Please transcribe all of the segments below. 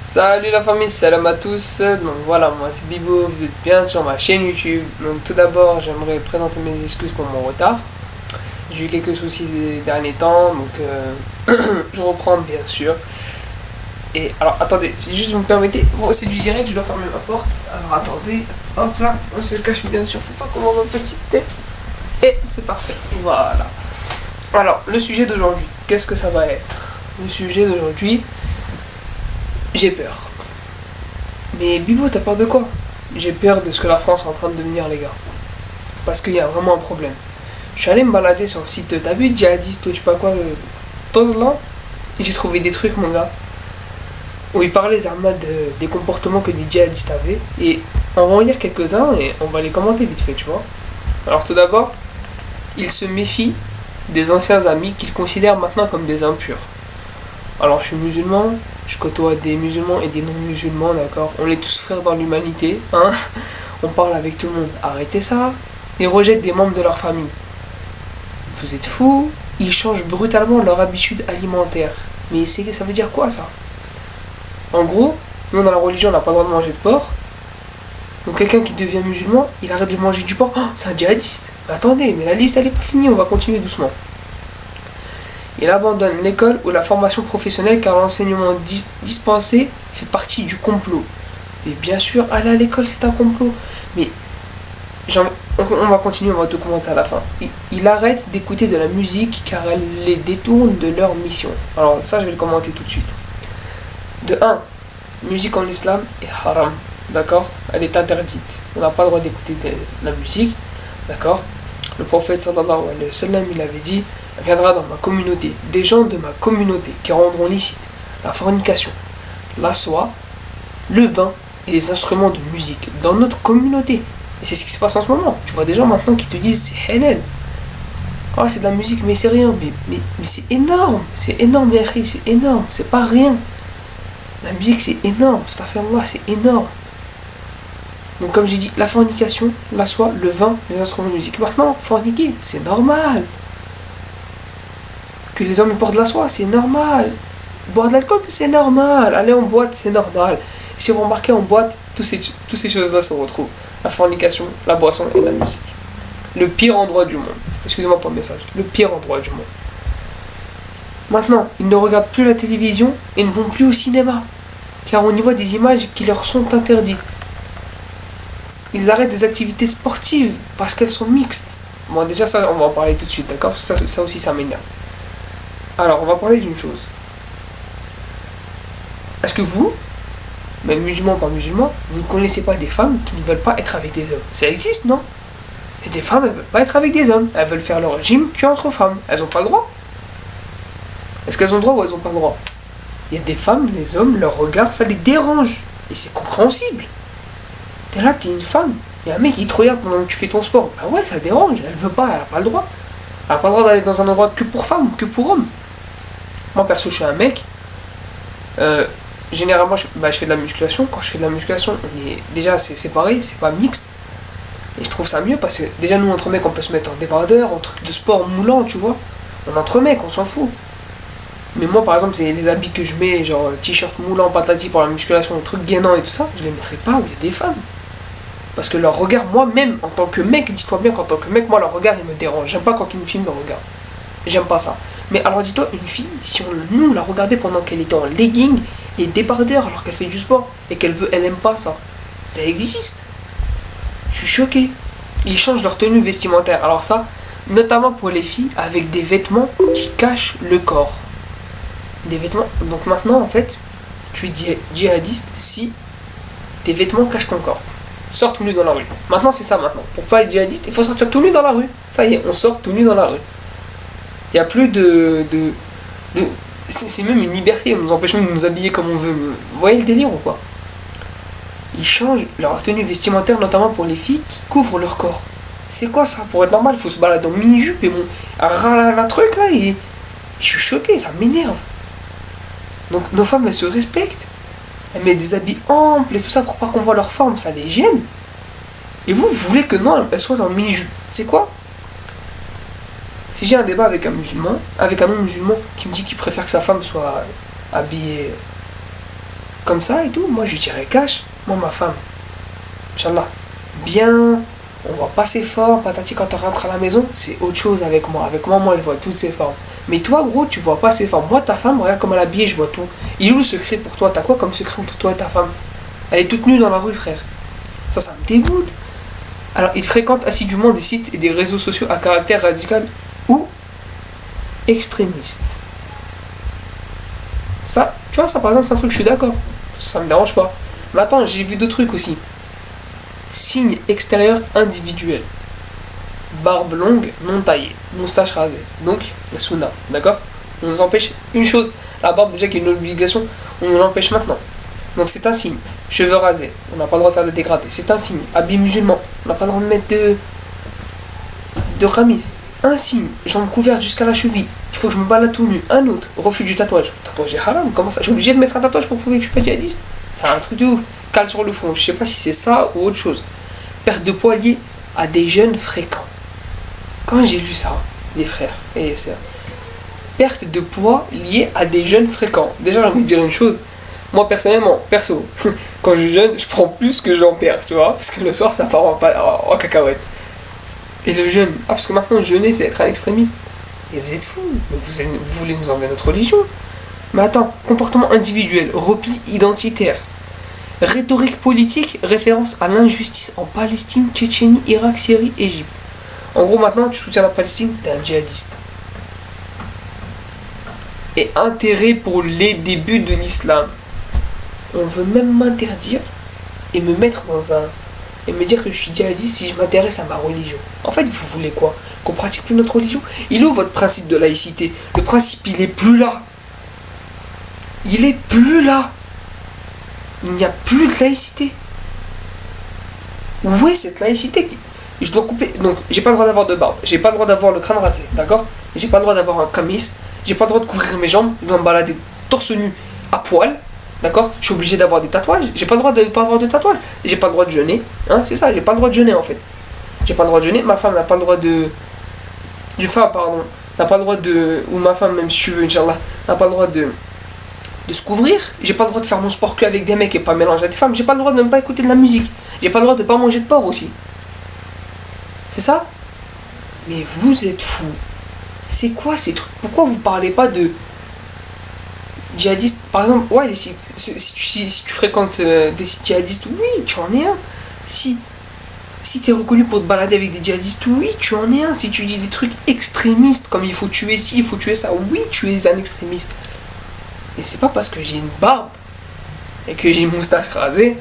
Salut la famille, salam à tous. Donc voilà, moi c'est Bibo, vous êtes bien sur ma chaîne YouTube. Donc tout d'abord, j'aimerais présenter mes excuses pour mon retard. J'ai eu quelques soucis ces derniers temps, donc je reprends bien sûr. Et alors attendez, si juste vous me permettez, bon, c'est du direct, je dois fermer ma porte. Alors attendez, hop là, on se cache bien sûr, faut pas qu'on voit ma petite tête. Et c'est parfait, voilà. Alors, le sujet d'aujourd'hui, qu'est-ce que ça va être? Le sujet d'aujourd'hui, j'ai peur. Mais Bibo, t'as peur de quoi? J'ai peur de ce que la France est en train de devenir, les gars. Parce qu'il y a vraiment un problème. Je suis allé me balader sur le site, t'as vu, djihadiste ou je sais pas quoi, Tozlan, et j'ai trouvé des trucs, mon gars, où ils parlaient des comportements que des djihadistes avaient. Et on va en lire quelques-uns et on va les commenter vite fait, tu vois. Alors tout d'abord, ils se méfient des anciens amis qu'ils considèrent maintenant comme des impurs. Alors je suis musulman, je côtoie des musulmans et des non-musulmans, d'accord? On est tous frères dans l'humanité, hein? On parle avec tout le monde. Arrêtez ça. Ils rejettent des membres de leur famille. Vous êtes fous? Ils changent brutalement leur habitude alimentaire. Mais ça veut dire quoi ça? En gros, nous dans la religion on n'a pas le droit de manger de porc. Donc quelqu'un qui devient musulman, il arrête de manger du porc. Oh, c'est un djihadiste. Mais attendez, mais la liste elle est pas finie, on va continuer doucement. Il abandonne l'école ou la formation professionnelle car l'enseignement dispensé fait partie du complot. Mais bien sûr, aller à l'école c'est un complot. Mais on va continuer, on va tout commenter à la fin. Il arrête d'écouter de la musique car elle les détourne de leur mission. Alors ça je vais le commenter tout de suite. De 1, musique en islam est haram. D'accord? Elle est interdite. On n'a pas le droit d'écouter de la musique. D'accord? Le prophète sallallahu alayhi wa sallam, il avait dit: viendra dans ma communauté des gens de ma communauté qui rendront licite la fornication, la soie, le vin et les instruments de musique dans notre communauté. Et c'est ce qui se passe en ce moment. Tu vois des gens maintenant qui te disent c'est halal. Ah, c'est de la musique, mais c'est rien. Mais c'est énorme. C'est énorme, c'est énorme. C'est pas rien. La musique, c'est énorme. Ça fait Allah, c'est énorme. Donc comme j'ai dit, la fornication, la soie, le vin, les instruments de musique. Maintenant, forniquer, c'est normal. Que les hommes portent de la soie, c'est normal. Boire de l'alcool, c'est normal. Aller en boîte, c'est normal. Et si vous remarquez, en boîte, toutes ces choses-là se retrouvent. La fornication, la boisson et la musique. Le pire endroit du monde. Excusez-moi pour le message. Le pire endroit du monde. Maintenant, ils ne regardent plus la télévision et ne vont plus au cinéma. Car on y voit des images qui leur sont interdites. Ils arrêtent des activités sportives parce qu'elles sont mixtes. Bon, déjà ça, on va en parler tout de suite, d'accord? Ça aussi, ça m'énerve. Alors, on va parler d'une chose. Est-ce que vous, même musulman par musulman, vous ne connaissez pas des femmes qui ne veulent pas être avec des hommes? Ça existe, non? Et des femmes, elles ne veulent pas être avec des hommes. Elles veulent faire leur régime qu'entre femmes. Elles n'ont pas le droit. Est-ce qu'elles ont le droit ou elles n'ont pas le droit? Il y a des femmes, les hommes, leur regard, ça les dérange. Et c'est compréhensible. T'es là, t'es une femme. Il y a un mec qui te regarde pendant que tu fais ton sport. Bah ouais, ça dérange. Elle veut pas, elle n'a pas le droit. Elle n'a pas le droit d'aller dans un endroit que pour femmes ou que pour hommes. Moi, perso, je suis un mec. Généralement, je fais de la musculation. Quand je fais de la musculation, déjà, c'est séparé, c'est pas mixte. Et je trouve ça mieux parce que déjà, nous, entre mecs, on peut se mettre en débardeur, en truc de sport moulant, tu vois. On entre mecs, on s'en fout. Mais moi, par exemple, c'est les habits que je mets, genre t-shirt moulant, patati pour la musculation, des trucs gainants et tout ça, je les mettrai pas où il y a des femmes. Parce que leur regard, moi-même, en tant que mec, dis-toi bien qu'en tant que mec, moi, leur regard, il me dérange. J'aime pas quand ils me filment leur regard. J'aime pas ça. Mais alors, dis-toi, une fille, si nous, l'a regardait pendant qu'elle était en legging et débardeur alors qu'elle fait du sport et elle aime pas ça. Ça existe. Je suis choqué. Ils changent leur tenue vestimentaire. Alors ça, notamment pour les filles, avec des vêtements qui cachent le corps. Des vêtements. Donc maintenant, en fait, tu es djihadiste si tes vêtements cachent ton corps. Sors tout nu dans la rue. Maintenant, c'est ça maintenant. Pour pas être djihadiste, il faut sortir tout nu dans la rue. Ça y est, on sort tout nu dans la rue. Il n'y a plus c'est même une liberté. On nous empêche même de nous habiller comme on veut. Vous voyez le délire ou quoi? Ils changent leur tenue vestimentaire, notamment pour les filles qui couvrent leur corps. C'est quoi ça? Pour être normal, il faut se balader en mini-jupe et bon, la truc là, et je suis choqué, ça m'énerve. Donc nos femmes, elles se respectent. Elles mettent des habits amples et tout ça pour pas qu'on voit leur forme. Ça les gêne. Et vous voulez que non, elles soient en mini-jupe. C'est quoi? Si j'ai un débat avec un musulman, avec un non-musulman qui me dit qu'il préfère que sa femme soit habillée comme ça et tout, moi je lui dirais cash, moi ma femme, Inch'Allah, bien, on voit pas ses formes, patati quand on rentre à la maison, c'est autre chose avec moi. Avec moi, moi je vois toutes ses formes. Mais toi gros, tu vois pas ses formes. Moi ta femme, regarde comment elle est habillée, je vois tout. Il est où le secret pour toi? T'as quoi comme secret entre toi et ta femme? Elle est toute nue dans la rue frère. Ça me dégoûte. Alors il fréquente assidûment des sites et des réseaux sociaux à caractère radical ou extrémiste. Ça, tu vois, ça par exemple c'est un truc, je suis d'accord. Ça me dérange pas. Mais attends, j'ai vu d'autres trucs aussi. Signe extérieur individuel. Barbe longue, non taillée. Moustache rasée. Donc, la sunna. D'accord? On nous empêche une chose. La barbe, déjà, qui est une obligation, on nous l'empêche maintenant. Donc, c'est un signe. Cheveux rasés. On n'a pas le droit de faire de dégradé. C'est un signe. Habits musulmans. On n'a pas le droit de mettre de khamis. Un signe. Jambes couvertes jusqu'à la cheville. Il faut que je me balade tout nu. Un autre. Refus du tatouage. Le tatouage est haram. Comment ça? Je suis obligé de mettre un tatouage pour prouver que je suis pas djihadiste. C'est un truc de ouf. Cale sur le front. Je sais pas si c'est ça ou autre chose. Perte de poids liée à des jeunes fréquents. Quand j'ai lu ça, les frères et les sœurs, perte de poids liée à des jeunes fréquents. Déjà, j'ai envie de dire une chose. Moi, personnellement, quand je jeûne, je prends plus que j'en perds, tu vois, parce que le soir, ça part en cacahuète. Et le jeûne, parce que maintenant, jeûner, c'est être un extrémiste. Et vous êtes fous, vous voulez nous enlever notre religion. Mais attends, comportement individuel, repli identitaire. Rhétorique politique, référence à l'injustice en Palestine, Tchétchénie, Irak, Syrie, Égypte. En gros, maintenant, tu soutiens la Palestine, t'es un djihadiste. Et intérêt pour les débuts de l'islam. On veut même m'interdire et me mettre dans un... et me dire que je suis djihadiste si je m'intéresse à ma religion. En fait, vous voulez quoi? Qu'on pratique plus notre religion? Il est où votre principe de laïcité? Le principe, il est plus là. Il est plus là. Il n'y a plus de laïcité. Où est cette laïcité? Je dois couper. Donc, j'ai pas le droit d'avoir de barbe. J'ai pas le droit d'avoir le crâne rasé. D'accord? J'ai pas le droit d'avoir un camis. J'ai pas le droit de couvrir mes jambes. Je dois me balader torse nu à poil. D'accord? Je suis obligé d'avoir des tatouages. J'ai pas le droit de pas avoir de tatouages. J'ai pas le droit de jeûner. Hein? C'est ça, j'ai pas le droit de jeûner en fait. J'ai pas le droit de jeûner. Ma femme n'a pas le droit de. Une femme, pardon. N'a pas le droit de. Ou ma femme, même si tu veux, Inch'Allah, n'a pas le droit de se couvrir. J'ai pas le droit de faire mon sport que avec des mecs et pas mélanger avec des femmes. J'ai pas le droit de ne pas écouter de la musique. J'ai pas le droit de pas manger de porc aussi. C'est ça? Mais vous êtes fous. C'est quoi ces trucs? Pourquoi vous parlez pas de djihadistes? Par exemple, ouais, les sites. Si tu fréquentes des sites djihadistes, oui, tu en es un. Si tu es reconnu pour te balader avec des djihadistes, oui, tu en es un. Si tu dis des trucs extrémistes, comme il faut tuer ci, il faut tuer ça, oui, tu es un extrémiste. Et c'est pas parce que j'ai une barbe et que j'ai une moustache rasée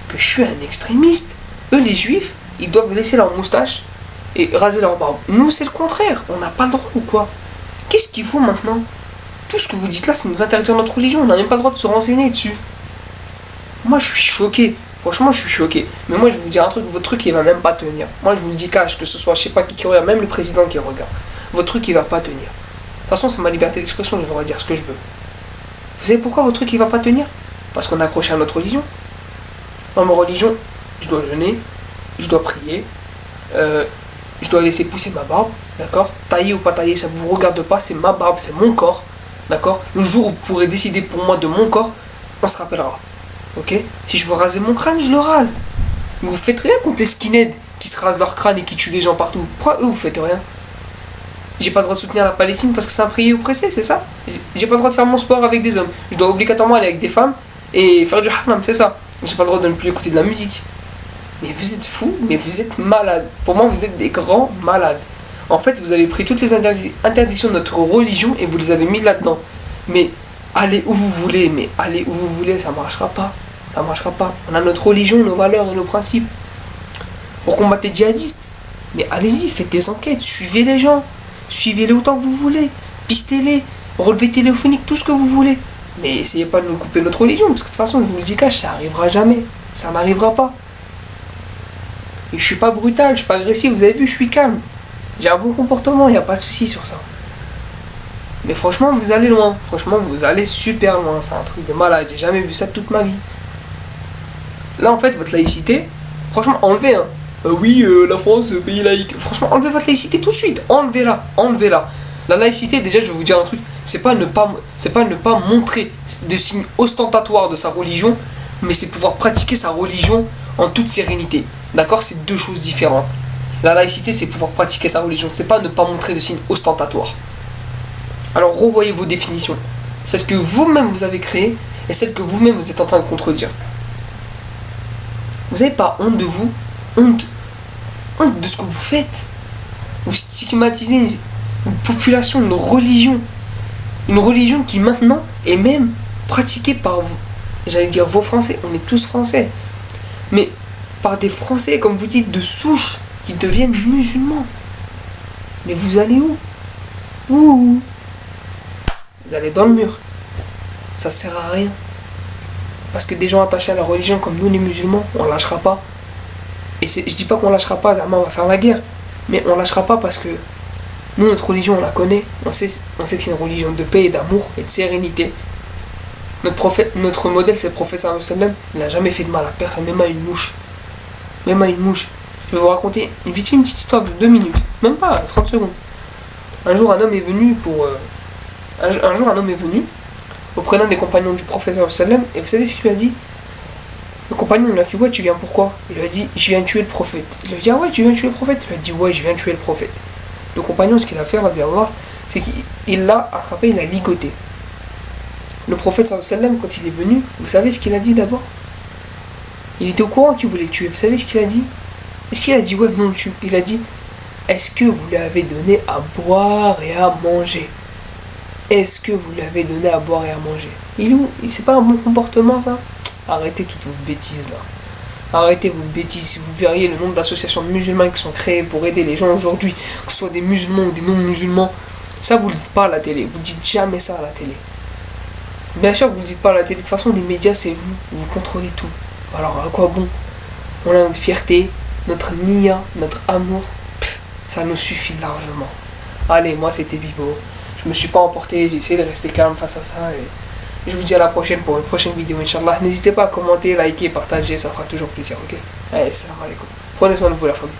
que je suis un extrémiste. Eux, les juifs, ils doivent laisser leur moustache et raser leur barbe. Nous, c'est le contraire. On n'a pas le droit ou quoi? Qu'est-ce qu'il faut maintenant? Tout ce que vous dites là, c'est nous interdire notre religion. On n'a même pas le droit de se renseigner dessus. Moi, je suis choqué. Franchement, je suis choqué. Mais moi, je vais vous dire un truc. Votre truc, il va même pas tenir. Moi, je vous le dis cash, que ce soit je sais pas qui regarde, même le président qui regarde. Votre truc, il va pas tenir. De toute façon, c'est ma liberté d'expression, j'ai le droit de dire ce que je veux. Vous savez pourquoi votre truc il va pas tenir? Parce qu'on est accroché à notre religion. Dans ma religion, je dois jeûner, je dois prier, je dois laisser pousser ma barbe, d'accord? Tailler ou pas tailler, ça ne vous regarde pas, c'est ma barbe, c'est mon corps, d'accord? Le jour où vous pourrez décider pour moi de mon corps, on se rappellera. Ok? Si je veux raser mon crâne, je le rase. Mais vous faites rien contre les skinheads qui se rasent leur crâne et qui tuent des gens partout. Pourquoi eux vous faites rien? J'ai pas le droit de soutenir la Palestine parce que c'est un pays oppressé, c'est ça? J'ai pas le droit de faire mon sport avec des hommes. Je dois obligatoirement aller avec des femmes et faire du haram, c'est ça. J'ai pas le droit de ne plus écouter de la musique. Mais vous êtes fous, mais vous êtes malades. Pour moi, vous êtes des grands malades. En fait, vous avez pris toutes les interdictions de notre religion et vous les avez mis là-dedans. Mais allez où vous voulez, ça marchera pas. Ça marchera pas. On a notre religion, nos valeurs et nos principes. Pour combattre les djihadistes. Mais allez-y, faites des enquêtes, suivez les gens. Suivez-les autant que vous voulez, pistez-les, relevez téléphonique, tout ce que vous voulez. Mais essayez pas de nous couper notre religion, parce que de toute façon, je vous le dis cash, ça arrivera jamais. Ça n'arrivera pas. Et je suis pas brutal, je suis pas agressif, vous avez vu, je suis calme. J'ai un bon comportement, il n'y a pas de souci sur ça. Mais franchement, vous allez loin. Franchement, vous allez super loin. C'est un truc de malade, j'ai jamais vu ça de toute ma vie. Là, en fait, votre laïcité, franchement, enlevez, hein. Oui, la France, pays laïque. Franchement, enlevez votre laïcité tout de suite. Enlevez-la, enlevez-la. La laïcité, déjà, je vais vous dire un truc. c'est pas ne pas montrer de signes ostentatoires de sa religion, mais c'est pouvoir pratiquer sa religion en toute sérénité. D'accord? C'est deux choses différentes. La laïcité, c'est pouvoir pratiquer sa religion, c'est pas ne pas montrer de signes ostentatoires. Alors revoyez vos définitions, celles que vous-même vous avez créées et celles que vous-même vous êtes en train de contredire. Vous n'avez pas honte de vous, honte de ce que vous faites. Vous stigmatisez une population, une religion qui maintenant est même pratiquée par, j'allais dire vos Français, on est tous Français, mais par des Français, comme vous dites, de souche, qui deviennent musulmans. Mais vous allez où? Où? Vous allez dans le mur. Ça sert à rien. Parce que des gens attachés à la religion comme nous les musulmans, on lâchera pas. Et je dis pas qu'on lâchera pas, on va faire la guerre. Mais on lâchera pas parce que nous, notre religion, on la connaît. On sait que c'est une religion de paix et d'amour et de sérénité. Notre modèle, c'est le prophète sallallahu alayhi wa sallam. Il n'a jamais fait de mal à personne, même à une mouche. Même à une mouche. Je vais vous raconter une petite histoire de 2 minutes. Même pas 30 secondes. Un jour, un homme est venu auprès d'un des compagnons du prophète sallallahu alayhi wa sallam. Et vous savez ce qu'il lui a dit? Le compagnon lui a fait: ouais, tu viens pourquoi? Il lui a dit: je viens tuer le prophète. Il lui a dit: ah ouais, tu viens tuer le prophète? Il lui a dit: ouais, je viens tuer le prophète. Le compagnon, ce qu'il a fait, c'est qu'il l'a attrapé, il l'a ligoté. Le prophète sallallahu alayhi wa sallam, quand il est venu, vous savez ce qu'il a dit d'abord? Il était au courant qu'il voulait le tuer. Vous savez ce qu'il a dit? Est-ce qu'il a dit: ouais, venons le tuer? Il a dit: est-ce que vous lui avez donné à boire et à manger? Est-ce que vous lui avez donné à boire et à manger? C'est pas un bon comportement, ça? Arrêtez toutes vos bêtises là. Arrêtez vos bêtises. Si vous verriez le nombre d'associations de musulmans qui sont créées pour aider les gens aujourd'hui, que ce soit des musulmans ou des non-musulmans, ça vous le dites pas à la télé. Vous dites jamais ça à la télé. Bien sûr que vous le dites pas à la télé. De toute façon, les médias, c'est vous. Vous contrôlez tout. Alors à quoi bon? On a notre fierté, notre niya, notre amour. Ça nous suffit largement. Allez, moi c'était Bibo. Je me suis pas emporté. J'ai essayé de rester calme face à ça. Et je vous dis à la prochaine pour une prochaine vidéo, Inch'Allah. N'hésitez pas à commenter, liker, partager, ça fera toujours plaisir, ok? Allez, salam alaikum. Prenez soin de vous, la famille.